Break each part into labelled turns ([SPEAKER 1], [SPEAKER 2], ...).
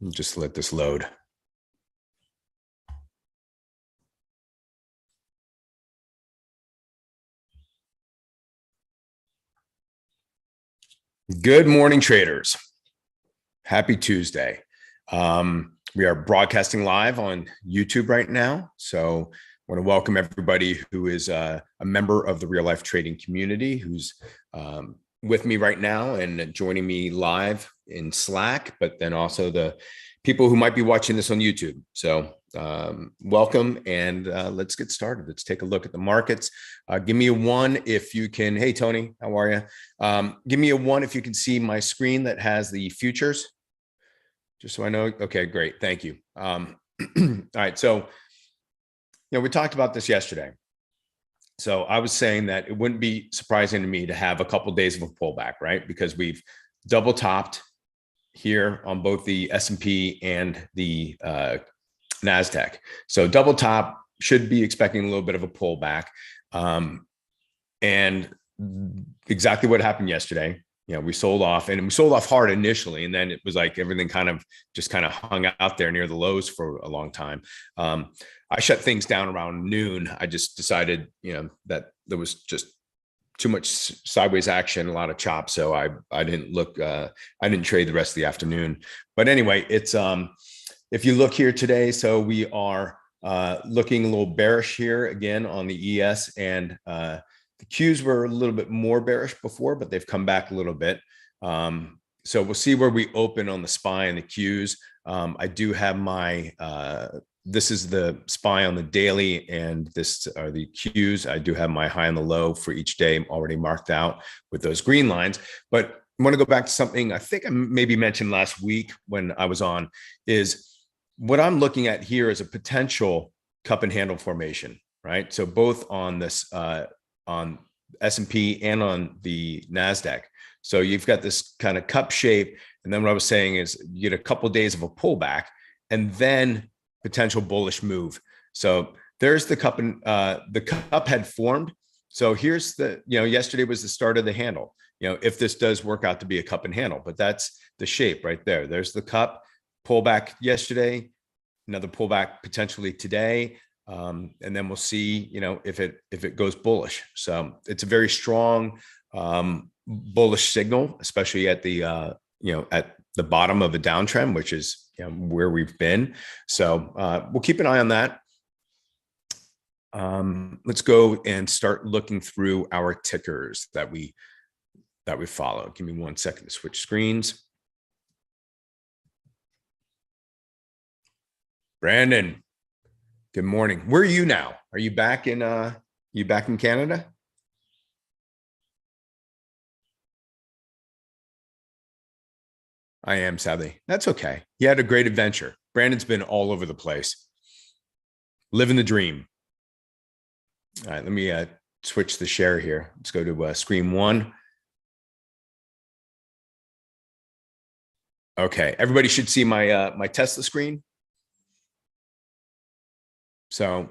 [SPEAKER 1] Just let this load. Good morning, traders. Happy Tuesday. We are broadcasting live on YouTube right now. So I want to welcome everybody who is a member of the real life trading community, who's with me right now and joining me live in Slack, but then also the people who might be watching this on YouTube. So welcome, and let's get started. Let's take a look at the markets. Give me a one if you can. Hey, Tony, how are you? Give me a one if you can see my screen that has the futures, just so I know. Okay, great. Thank you. All right. So, we talked about this yesterday. So I was saying that it wouldn't be surprising to me to have a couple of days of a pullback, right? Because we've double topped here on both the S&P and the NASDAQ. So double top, should be expecting a little bit of a pullback. And exactly what happened yesterday. We sold off, and we sold off hard initially, and then it was like everything kind of hung out there near the lows for a long time. I shut things down around noon. I just decided, that there was just too much sideways action, a lot of chop. So I didn't look, I didn't trade the rest of the afternoon. But anyway, it's if you look here today, so we are looking a little bearish here again on the ES, and the Qs were a little bit more bearish before, but they've come back a little bit. So we'll see where we open on the SPY and the Qs. I do have my, this is the SPY on the daily, and this are the Qs. I do have my high and the low for each day already marked out with those green lines. But I want to go back to something I think I maybe mentioned last week when I was on, is what I'm looking at here is a potential cup and handle formation, right? So both on this, on S&P and on the NASDAQ. So you've got this kind of cup shape. And then what I was saying is you get a couple of days of a pullback and then potential bullish move. So there's the cup, and the cup had formed. So here's the, yesterday was the start of the handle, if this does work out to be a cup and handle, but that's the shape right there. There's the cup pullback yesterday, another pullback potentially today. And then we'll see, if it goes bullish. So it's a very strong bullish signal, especially at the at the bottom of a downtrend, which is where we've been. So we'll keep an eye on that. Let's go and start looking through our tickers that we follow. Give me 1 second to switch screens. Brandon, good morning. Where are you now? Are you back in Canada? I am, sadly. That's okay. He had a great adventure. Brandon's been all over the place. Living the dream. All right, let me switch the share here. Let's go to screen one. Okay, everybody should see my my Tesla screen. So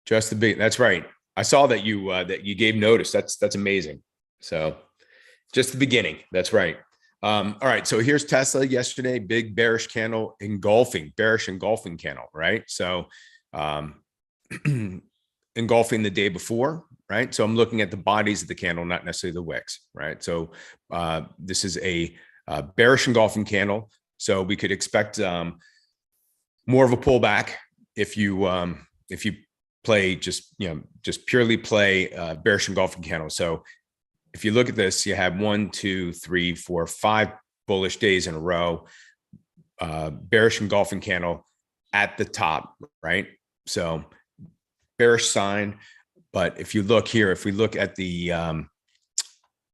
[SPEAKER 1] just the big, that's right. I saw that you gave notice. That's amazing. So just the beginning. That's right. All right. So here's Tesla yesterday, big bearish candle bearish engulfing candle, right? So engulfing the day before, right? So I'm looking at the bodies of the candle, not necessarily the wicks, right? So this is a bearish engulfing candle. So we could expect more of a pullback if you play just purely play bearish engulfing candle. So if you look at this, you have 1, 2, 3, 4, 5 bullish days in a row, bearish engulfing candle at the top, right? So bearish sign. But if you look here, if we look at the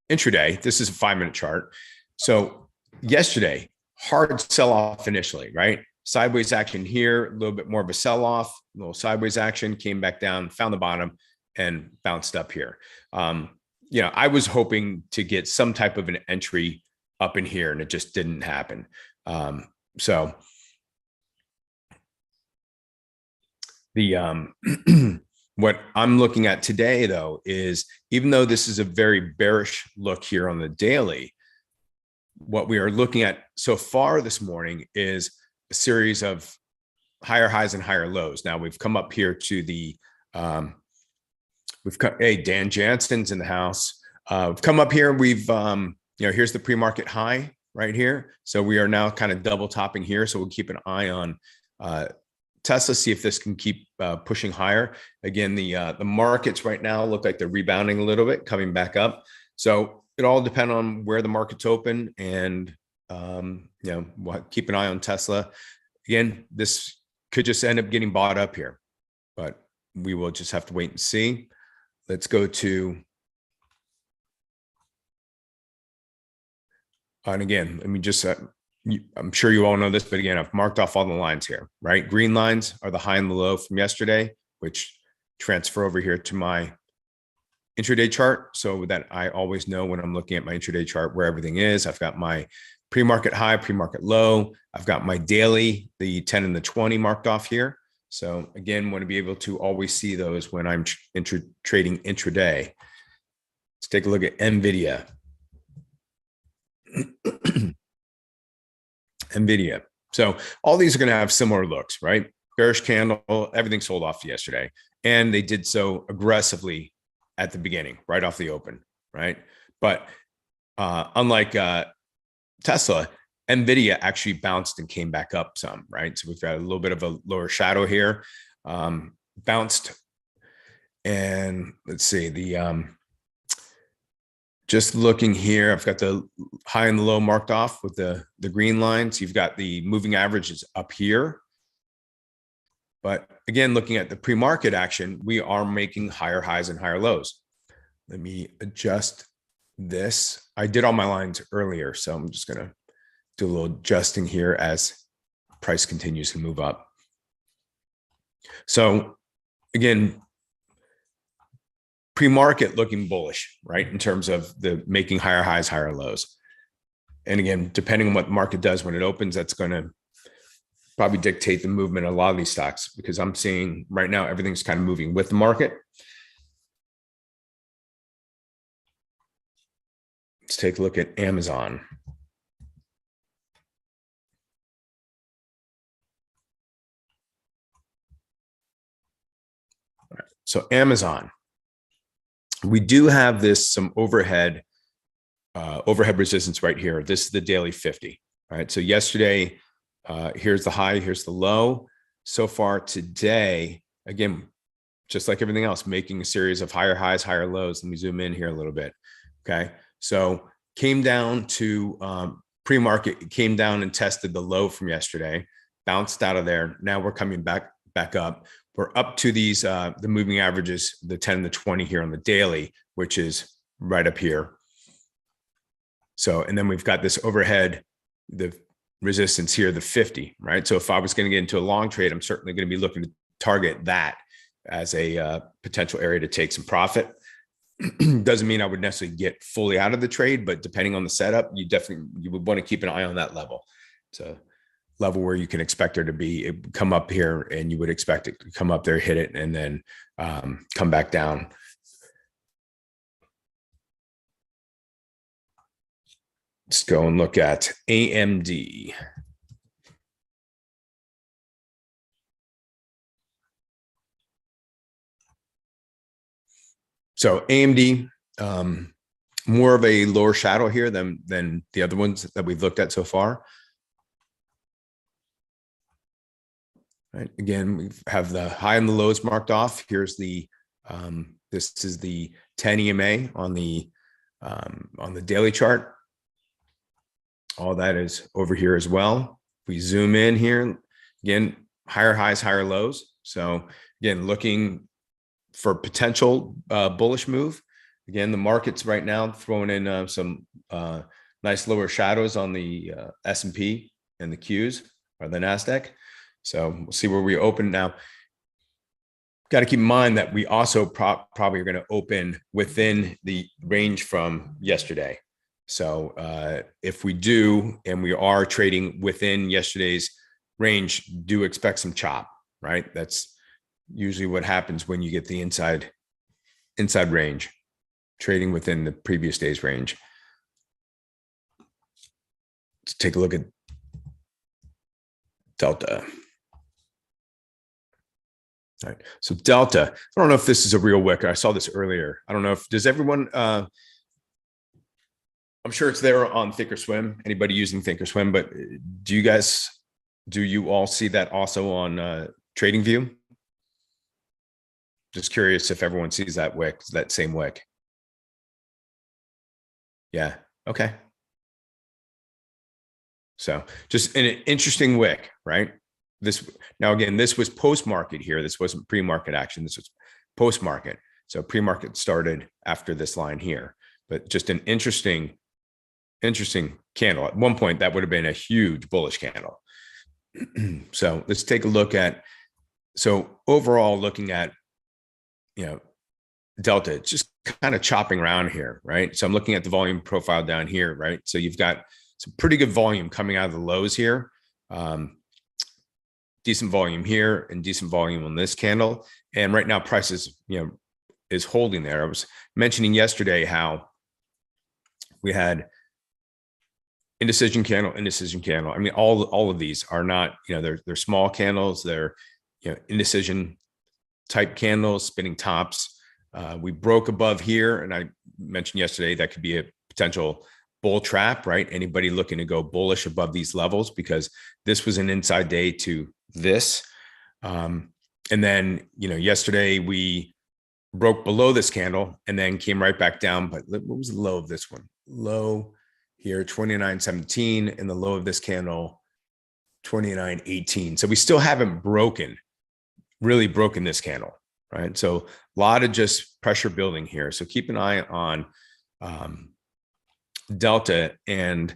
[SPEAKER 1] intraday, this is a 5-minute chart. So yesterday, hard sell-off initially, right? Sideways action here, a little bit more of a sell-off, a little sideways action, came back down, found the bottom, and bounced up here. I was hoping to get some type of an entry up in here, and it just didn't happen. So the what I'm looking at today, though, is even though this is a very bearish look here on the daily, what we are looking at so far this morning is a series of higher highs and higher lows. Now we've come up here to the, hey, Dan Jansen's in the house. We've come up here. We've, here's the pre-market high right here. So we are now kind of double topping here. So we'll keep an eye on Tesla, see if this can keep pushing higher. Again, the markets right now look like they're rebounding a little bit, coming back up. So it all depends on where the market's open, and keep an eye on Tesla. Again, this could just end up getting bought up here, but we will just have to wait and see. Let's go to, and again, let me just, I'm sure you all know this, but again, I've marked off all the lines here, right? Green lines are the high and the low from yesterday, which transfer over here to my intraday chart, so that I always know when I'm looking at my intraday chart where everything is. I've got my pre-market high, pre-market low. I've got my daily, the 10 and the 20 marked off here. So again, want to be able to always see those when I'm trading intraday. Let's take a look at Nvidia. Nvidia. So all these are going to have similar looks, right? Bearish candle, everything sold off yesterday. And they did so aggressively at the beginning, right off the open, right? But unlike Tesla, Nvidia actually bounced and came back up some, right? So we've got a little bit of a lower shadow here, bounced. And let's see, the just looking here, I've got the high and the low marked off with the green lines. You've got the moving averages up here. But again, looking at the pre-market action, we are making higher highs and higher lows. Let me adjust this. I did all my lines earlier, so I'm just going to do a little adjusting here as price continues to move up. So again, pre-market looking bullish, right? In terms of the making higher highs, higher lows. And again, depending on what the market does when it opens, that's going to probably dictate the movement of a lot of these stocks, because I'm seeing right now, everything's kind of moving with the market. Let's take a look at Amazon. All right, so Amazon, we do have some overhead resistance right here. This is the daily 50. All right, so yesterday, here's the high, here's the low. So far today, again, just like everything else, making a series of higher highs, higher lows. Let me zoom in here a little bit. Okay, so came down to pre-market, came down and tested the low from yesterday, bounced out of there. Now we're coming back up. We're up to these the moving averages, the 10 and the 20 here on the daily, which is right up here. So, and then we've got this overhead, the resistance here, the 50, right? So if I was going to get into a long trade, I'm certainly going to be looking to target that as a potential area to take some profit. Doesn't mean I would necessarily get fully out of the trade, but depending on the setup, you would want to keep an eye on that level. So level where you can expect there to be come up here, and you would expect it to come up there, hit it, and then come back down. Let's go and look at AMD. So AMD, more of a lower shadow here than the other ones that we've looked at so far. Right. Again, we have the high and the lows marked off. Here's the this is the 10 EMA on the daily chart. All that is over here as well. We zoom in here, again, higher highs, higher lows. So again, looking for potential bullish move. Again, the market's right now throwing in some nice lower shadows on the S&P and the Qs or the NASDAQ. So we'll see where we open now. Got to keep in mind that we also probably are going to open within the range from yesterday. So if we do, and we are trading within yesterday's range, do expect some chop, right? That's usually what happens when you get the inside range, trading within the previous day's range. Let's take a look at Delta. All right. So Delta, I don't know if this is a real wick. I saw this earlier. I don't know if, does everyone, I'm sure it's there on Thinkorswim, anybody using Thinkorswim, but do you all see that also on TradingView? Just curious if everyone sees that wick, that same wick. Yeah. Okay. So just an interesting wick, right? This now again, this was post-market here. This wasn't pre-market action. This was post-market. So pre-market started after this line here, but just an interesting candle. At one point, that would have been a huge bullish candle. So let's take a look at. So overall, looking at Delta, it's just kind of chopping around here, right? So I'm looking at the volume profile down here, right? So you've got some pretty good volume coming out of the lows here. Decent volume here and decent volume on this candle. And right now prices, is holding there. I was mentioning yesterday how we had indecision candle. I mean, all of these are not, they're small candles. They're, indecision type candles, spinning tops. We broke above here. And I mentioned yesterday that could be a potential bull trap, right? Anybody looking to go bullish above these levels, because this was an inside day to this. And then, yesterday we broke below this candle and then came right back down. But what was the low of this one? Low here, 29.17, and the low of this candle, 29.18. So we still haven't really broken this candle, right? So a lot of just pressure building here. So keep an eye on Delta, and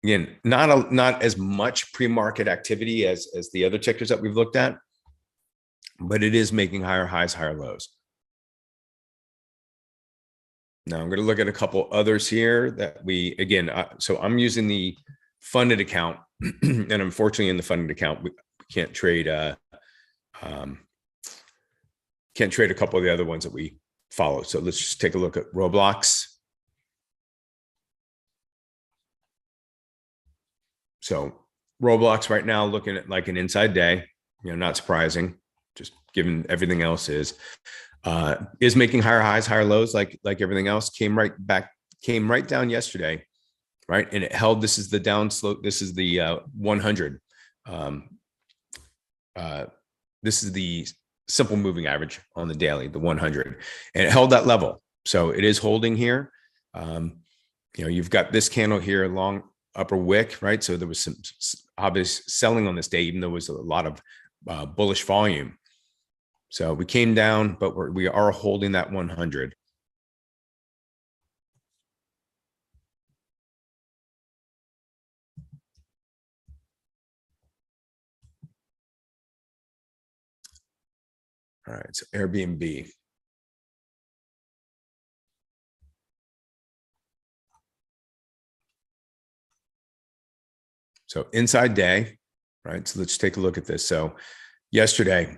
[SPEAKER 1] again, not as much pre-market activity as the other tickers that we've looked at, but it is making higher highs, higher lows. Now I'm going to look at a couple others here that we, again, so I'm using the funded account, and unfortunately in the funded account, we can't trade, can't trade a couple of the other ones that we follow. So let's just take a look at Roblox. So Roblox right now looking at like an inside day, not surprising, just given everything else is making higher highs, higher lows, like everything else. Came right down yesterday, right? And it held, this is the down slope. This is the 100. This is the simple moving average on the daily, the 100, and it held that level. So it is holding here. You've got this candle here, long upper wick, right? So there was some obvious selling on this day, even though there was a lot of bullish volume. So we came down, but we are holding that 100. All right, so Airbnb. So inside day, right? So let's take a look at this. So yesterday,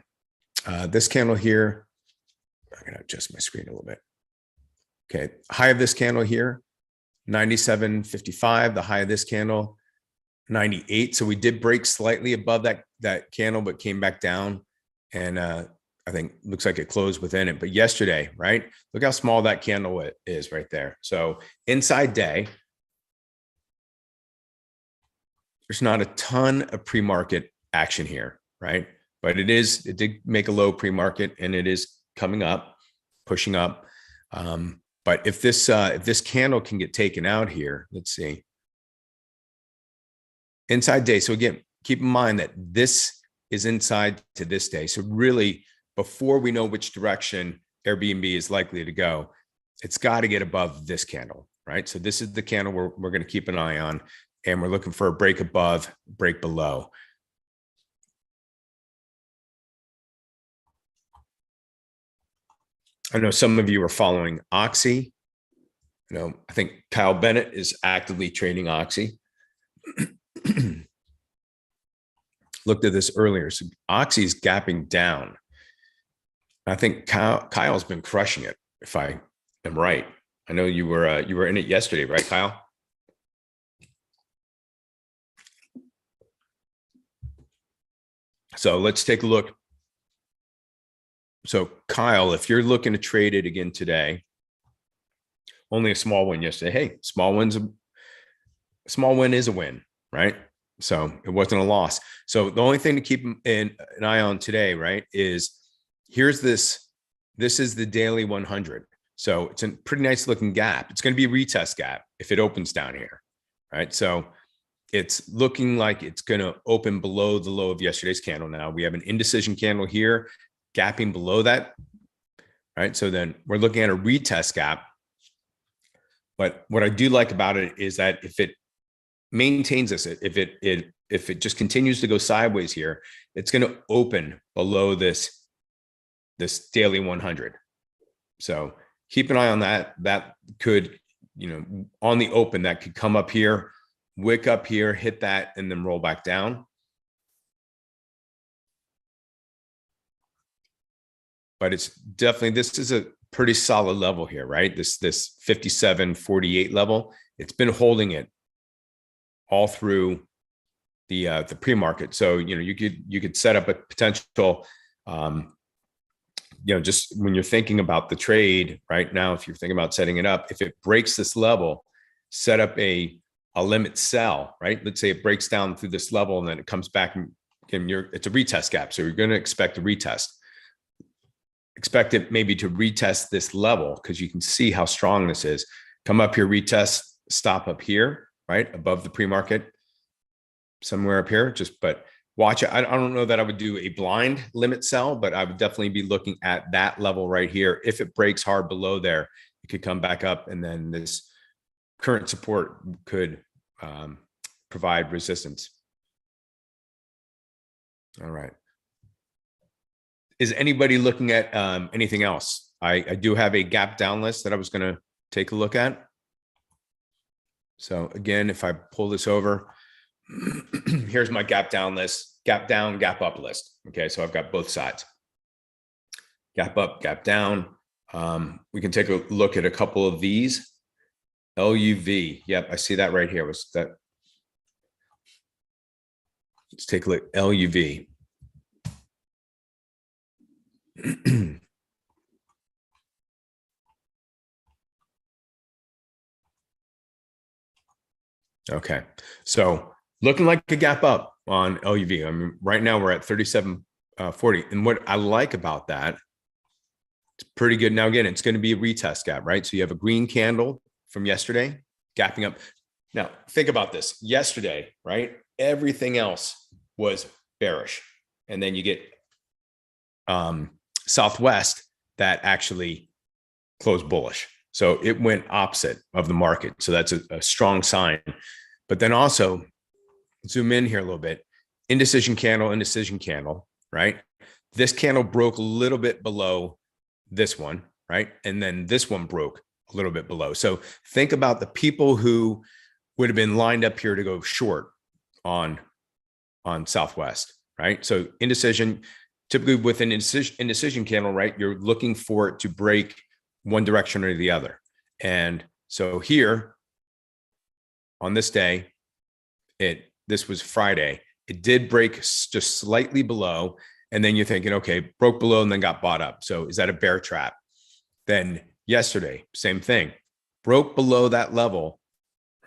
[SPEAKER 1] this candle here, I'm going to adjust my screen a little bit. Okay, high of this candle here, 97.55. The high of this candle, 98. So we did break slightly above that candle, but came back down. And I think looks like it closed within it. But yesterday, right? Look how small that candle is right there. So inside day, there's not a ton of pre-market action here, right? But it did make a low pre-market, and it is coming up, pushing up. But if this candle can get taken out here, let's see. Inside day. So again, keep in mind that this is inside to this day. So really, before we know which direction Airbnb is likely to go, it's got to get above this candle, right? So this is the candle we're going to keep an eye on, and we're looking for a break above, break below. I know some of you are following Oxy. I think Kyle Bennett is actively trading Oxy. Looked at this earlier. So Oxy's gapping down. I think Kyle's been crushing it, if I am right. I know you were in it yesterday, right, Kyle? So let's take a look. So Kyle, if you're looking to trade it again today, only a small win yesterday. Hey, small win is a win, right? So it wasn't a loss. So the only thing to keep an eye on today, right, is here's this. This is the daily 100. So it's a pretty nice looking gap. It's going to be a retest gap if it opens down here, right? So it's looking like it's going to open below the low of yesterday's candle. Now we have an indecision candle here, gapping below that, right? So then we're looking at a retest gap. But what I do like about it is that if it maintains this, if it just continues to go sideways here, it's going to open below this daily 100. So keep an eye on that. That could, on the open, that could come up here, wick up here, hit that, and then roll back down. But it's definitely, this is a pretty solid level here, right? This 57.48 level. It's been holding it all through the pre-market. So you could set up a potential, just when you're thinking about the trade right now, if you're thinking about setting it up, if it breaks this level, set up a limit sell, right? Let's say it breaks down through this level and then it comes back and it's a retest gap. So you're going to expect a retest. Expect it maybe to retest this level because you can see how strong this is. Come up here, retest, stop up here, right? Above the pre-market, somewhere up here, but watch it. I don't know that I would do a blind limit sell, but I would definitely be looking at that level right here. If it breaks hard below there, it could come back up and then this current support could provide resistance. All right. Is anybody looking at anything else? I do have a gap down list that I was going to take a look at. So again, if I pull this over, here's my gap down list, gap down, gap up list. Okay, so I've got both sides. Gap up, gap down. We can take a look at a couple of these. LUV. Yep, I see that right here. Was that? Let's take a look. LUV. Okay, so looking like a gap up on LUV. I mean, right now we're at 37.40, and what I like about that, it's pretty good. Now again, it's going to be a retest gap, right? So you have a green candle from yesterday, gapping up. Now think about this. Yesterday, right? Everything else was bearish, and then you get Southwest that actually closed bullish. So it went opposite of the market. So that's a strong sign. But then also zoom in here a little bit. Indecision candle, right? This candle broke a little bit below this one, right? And then this one broke a little bit below. So think about the people who would have been lined up here to go short on Southwest, right? So indecision, typically with an indecision candle, right? You're looking for it to break one direction or the other. And so here on this day, this was Friday, it did break just slightly below. And then you're thinking, okay, broke below and then got bought up. So is that a bear trap? Then yesterday, same thing, broke below that level,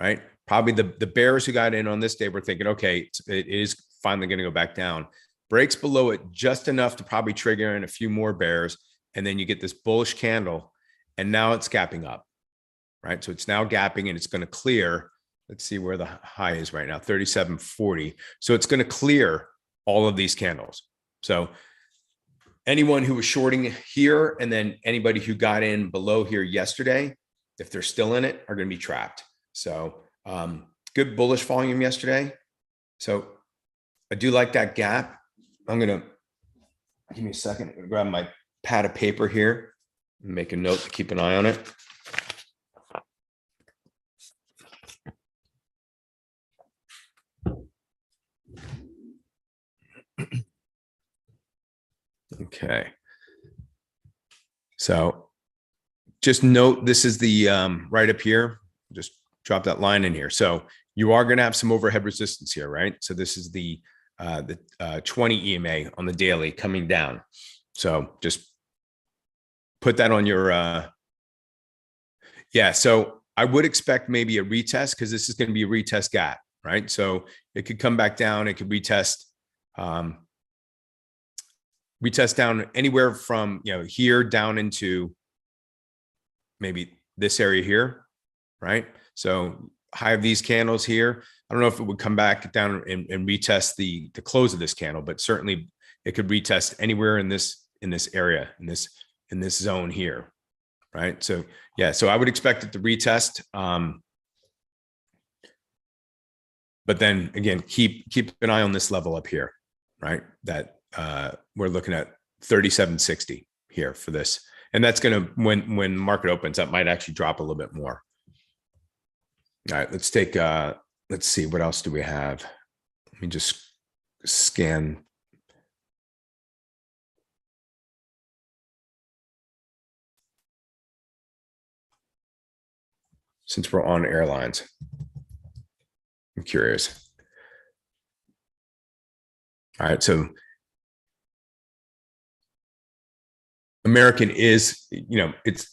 [SPEAKER 1] right? Probably the bears who got in on this day were thinking, okay, it is finally going to go back down. Breaks below it just enough to probably trigger in a few more bears. And then you get this bullish candle. And now it's gapping up, right? So it's now gapping and it's going to clear. Let's see where the high is right now, 37.40. So it's going to clear all of these candles. So anyone who was shorting here and then anybody who got in below here yesterday, if they're still in it, are going to be trapped. So good bullish volume yesterday. So I do like that gap. I'm going to give me a second. I'm going to grab my pad of paper here. Make a note to keep an eye on it. Okay. So just note, this is the right up here. Just drop that line in here. So you are going to have some overhead resistance here, right? So this is the the 20 EMA on the daily coming down. So just put that on your, yeah. So I would expect maybe a retest because this is going to be a retest gap, right? So it could come back down. It could retest, retest down anywhere from, here down into maybe this area here, right? So high of these candles here. I don't know if it would come back down and retest the close of this candle, but certainly it could retest anywhere in this area, in this zone here, right? So yeah, so I would expect it to retest. But then again, keep an eye on this level up here, right? That we're looking at 37.60 here for this. And that's going to, when market opens, that might actually drop a little bit more. All right, let's take, let's see, what else do we have? Let me just scan. Since we're on airlines, I'm curious. All right, so American is, it's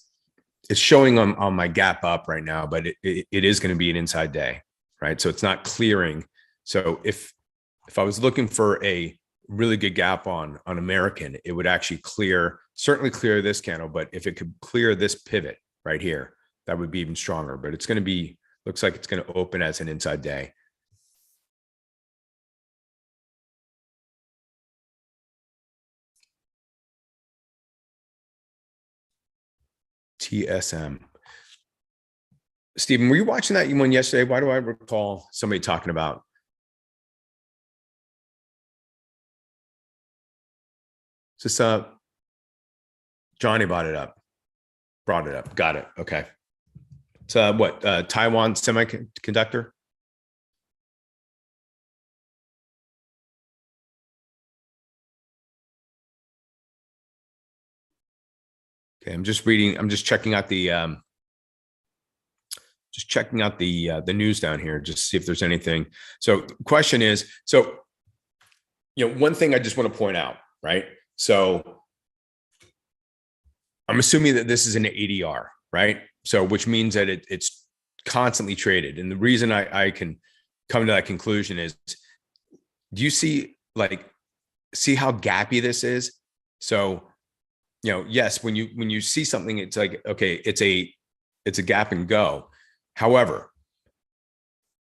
[SPEAKER 1] showing on my gap up right now, but it is going to be an inside day, right? So it's not clearing. So if I was looking for a really good gap on American, it would actually certainly clear this candle. But if it could clear this pivot right here, that would be even stronger. But it's going to be, looks like it's going to open as an inside day. TSM. Stephen, were you watching that one yesterday? Why do I recall somebody talking about? Is this Johnny brought it up. Got it. Okay. So what? Taiwan Semiconductor. Okay, I'm just checking out the the news down here, just to see if there's anything. So the question is, so one thing I just want to point out, right? So I'm assuming that this is an ADR, right? So which means that it's constantly traded. And the reason I can come to that conclusion is, do you see how gappy this is? So yes, when you see something, it's like, okay, it's a gap and go. However,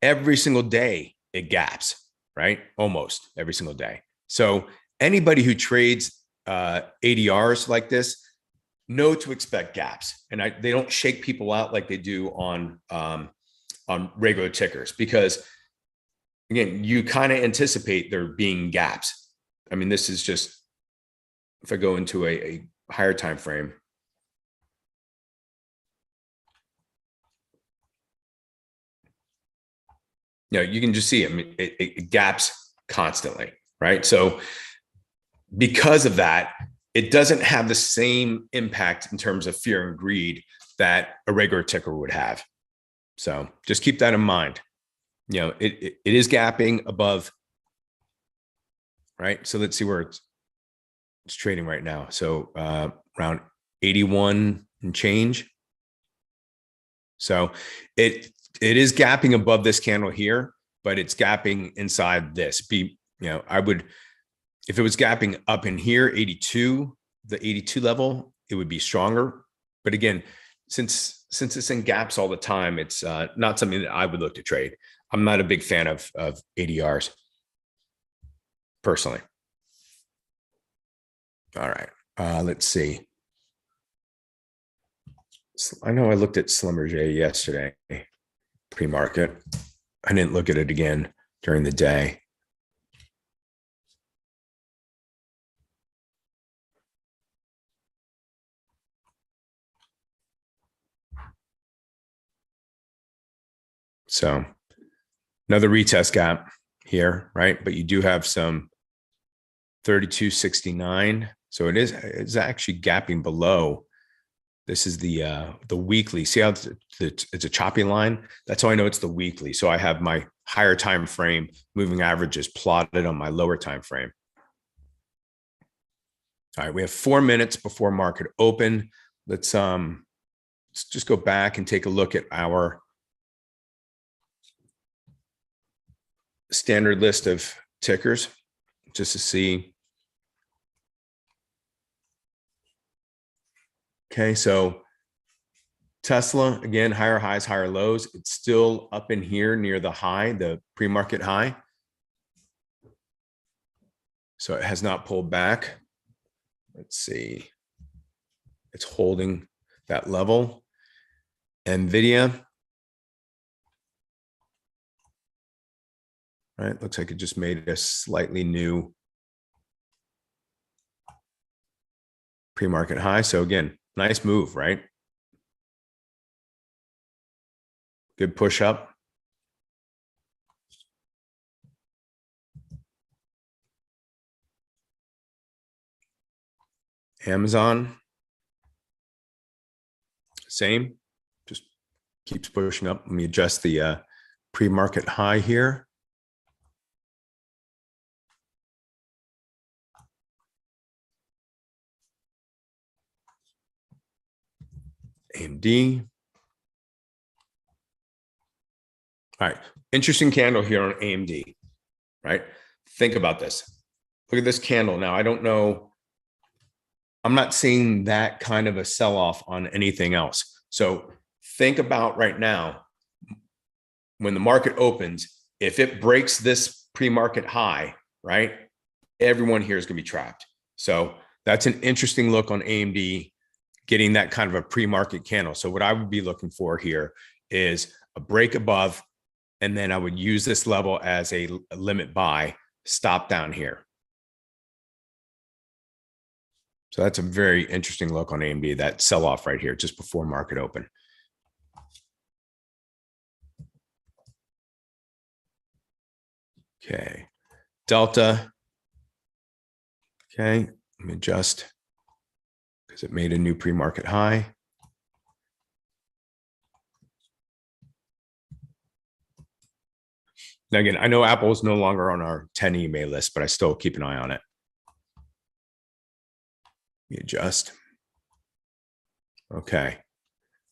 [SPEAKER 1] every single day it gaps, right? Almost every single day. So anybody who trades ADRs like this know to expect gaps, and they don't shake people out like they do on regular tickers, because again, you kind of anticipate there being gaps. I mean, this is just, if I go into a higher time frame, you can just see, I mean, it gaps constantly, right? So because of that, it doesn't have the same impact in terms of fear and greed that a regular ticker would have. So just keep that in mind. It is gapping above, right? So let's see where it's trading right now. So around 81 and change. So it is gapping above this candle here, but it's gapping inside this. I would, if it was gapping up in here, 82, the 82 level, it would be stronger. But again, since it's in gaps all the time, it's not something that I would look to trade. I'm not a big fan of ADRs personally. All right, let's see. I know I looked at Schlumberger yesterday, pre-market. I didn't look at it again during the day. So another retest gap here, right? But you do have some 32.69. So it's actually gapping below This is the weekly. See how it's a choppy line? That's how I know it's the weekly. So I have my higher time frame moving averages plotted on my lower time frame. All right, we have 4 minutes before market open. Let's just go back and take a look at our standard list of tickers just to see. Okay, so Tesla, again, higher highs, higher lows. It's still up in here near the high, the pre-market high. So it has not pulled back. Let's see. It's holding that level. Nvidia. Right, looks like it just made a slightly new pre-market high. So again, nice move, right? Good push up. Amazon, same, just keeps pushing up. Let me adjust the pre-market high here. AMD. All right, interesting candle here on AMD, right? Think about this. Look at this candle. Now, I don't know. I'm not seeing that kind of a sell-off on anything else. So think about right now, when the market opens, if it breaks this pre-market high, right, everyone here is going to be trapped. So that's an interesting look on AMD, getting that kind of a pre-market candle. So what I would be looking for here is a break above, and then I would use this level as a limit buy, stop down here. So that's a very interesting look on AMD, that sell-off right here just before market open. Okay, Delta. Okay, let me adjust because it made a new pre-market high. Now, again, I know Apple is no longer on our 10 EMA list, but I still keep an eye on it. Let me adjust. Okay.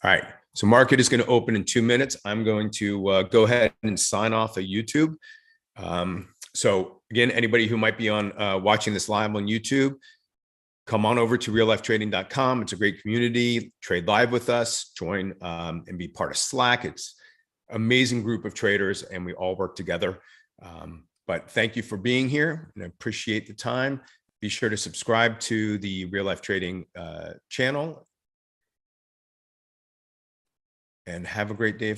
[SPEAKER 1] All right. So market is going to open in 2 minutes. I'm going to go ahead and sign off of YouTube. So again, anybody who might be on watching this live on YouTube, come on over to reallifetrading.com. It's a great community. Trade live with us, join and be part of Slack. It's an amazing group of traders and we all work together. But thank you for being here and I appreciate the time. Be sure to subscribe to the Real Life Trading channel and have a great day.